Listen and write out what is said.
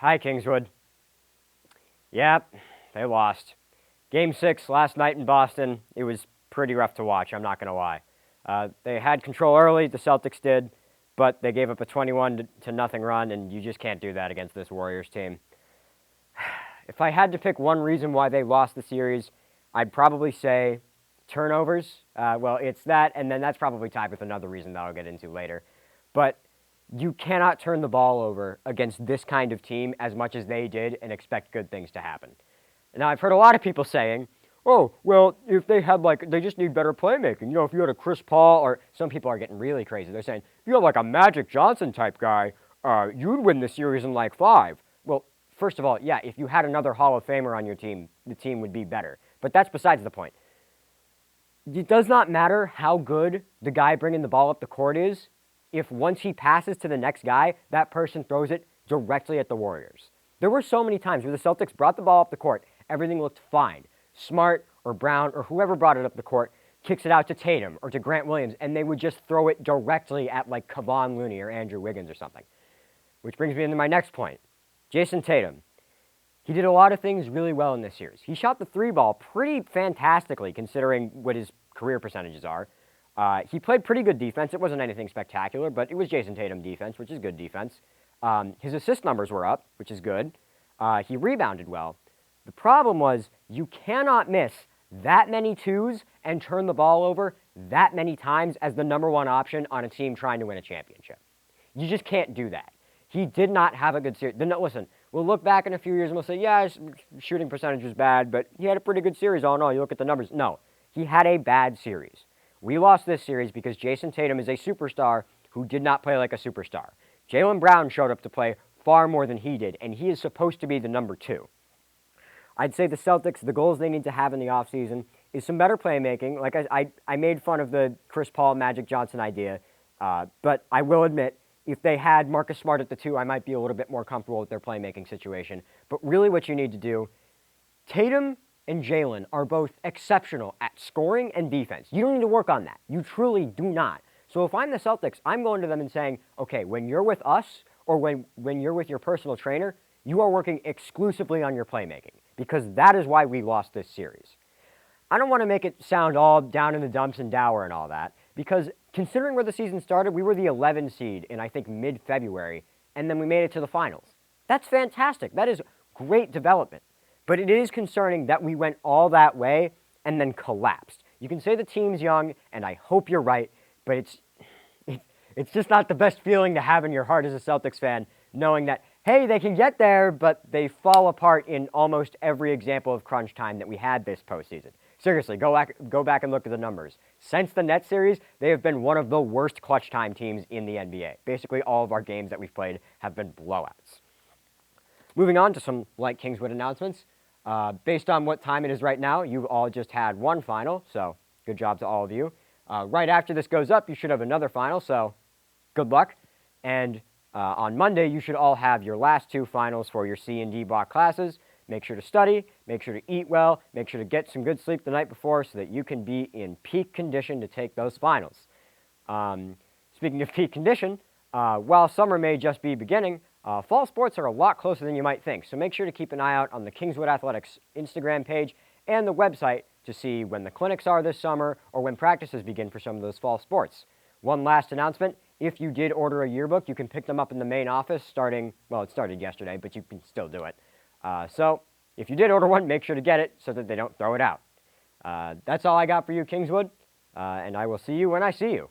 Hi, Kingswood. Yep, they lost. Game 6 last night in Boston, it was pretty rough to watch, I'm not going to lie. They had control early, the Celtics did, but they gave up a 21 to nothing run, and you just can't do that against this Warriors team. If I had to pick one reason why they lost the series, I'd probably say turnovers. Well, it's that, and then that's probably tied with another reason that I'll get into later. But you cannot turn the ball over against this kind of team as much as they did and expect good things to happen. Now, I've heard a lot of people saying, oh, well, if they had, they just need better playmaking. You know, if you had a Chris Paul, or some people are getting really crazy. They're saying, if you had, a Magic Johnson type guy, you'd win the series in, 5. Well, first of all, yeah, if you had another Hall of Famer on your team, the team would be better. But that's besides the point. It does not matter how good the guy bringing the ball up the court is if once he passes to the next guy, that person throws it directly at the Warriors. There were so many times where the Celtics brought the ball up the court, everything looked fine. Smart or Brown or whoever brought it up the court kicks it out to Tatum or to Grant Williams, and they would just throw it directly at Kevon Looney or Andrew Wiggins or something. Which brings me into my next point. Jason Tatum. He did a lot of things really well in this series. He shot the 3 ball pretty fantastically considering what his career percentages are. He played pretty good defense. It wasn't anything spectacular, but it was Jason Tatum defense, which is good defense. His assist numbers were up, which is good. He rebounded well. The problem was you cannot miss that many twos and turn the ball over that many times as the number one option on a team trying to win a championship. You just can't do that. He did not have a good series. Listen, we'll look back in a few years and we'll say, yeah, his shooting percentage was bad, but he had a pretty good series. Oh, no, you look at the numbers. No, he had a bad series. We lost this series because Jason Tatum is a superstar who did not play like a superstar. Jaylen Brown showed up to play far more than he did, and he is supposed to be the number 2. I'd say the Celtics, the goals they need to have in the offseason is some better playmaking. Like I made fun of the Chris Paul, Magic Johnson idea, but I will admit, if they had Marcus Smart at the 2, I might be a little bit more comfortable with their playmaking situation. But really what you need to do, Tatum and Jaylen are both exceptional at scoring and defense. You don't need to work on that. You truly do not. So if I'm the Celtics, I'm going to them and saying, okay, when you're with us or when you're with your personal trainer, you are working exclusively on your playmaking because that is why we lost this series. I don't want to make it sound all down in the dumps and dour and all that because considering where the season started, we were the 11 seed in, I think, mid-February, and then we made it to the finals. That's fantastic. That is great development. But it is concerning that we went all that way and then collapsed. You can say the team's young, and I hope you're right, but it's just not the best feeling to have in your heart as a Celtics fan, knowing that, hey, they can get there, but they fall apart in almost every example of crunch time that we had this postseason. Seriously, go back and look at the numbers. Since the Nets series, they have been one of the worst clutch time teams in the NBA. Basically, all of our games that we've played have been blowouts. Moving on to some light Kingswood announcements. Based on what time it is right now, you've all just had one final, so good job to all of you. Right after this goes up, you should have another final, so good luck. And on Monday, you should all have your last 2 finals for your C and D block classes. Make sure to study, make sure to eat well, make sure to get some good sleep the night before so that you can be in peak condition to take those finals. Speaking of peak condition, while summer may just be beginning, fall sports are a lot closer than you might think, so make sure to keep an eye out on the Kingswood Athletics Instagram page and the website to see when the clinics are this summer or when practices begin for some of those fall sports. One last announcement, if you did order a yearbook, you can pick them up in the main office starting, well, it started yesterday, but you can still do it. So if you did order one, make sure to get it so that they don't throw it out. That's all I got for you, Kingswood, and I will see you when I see you.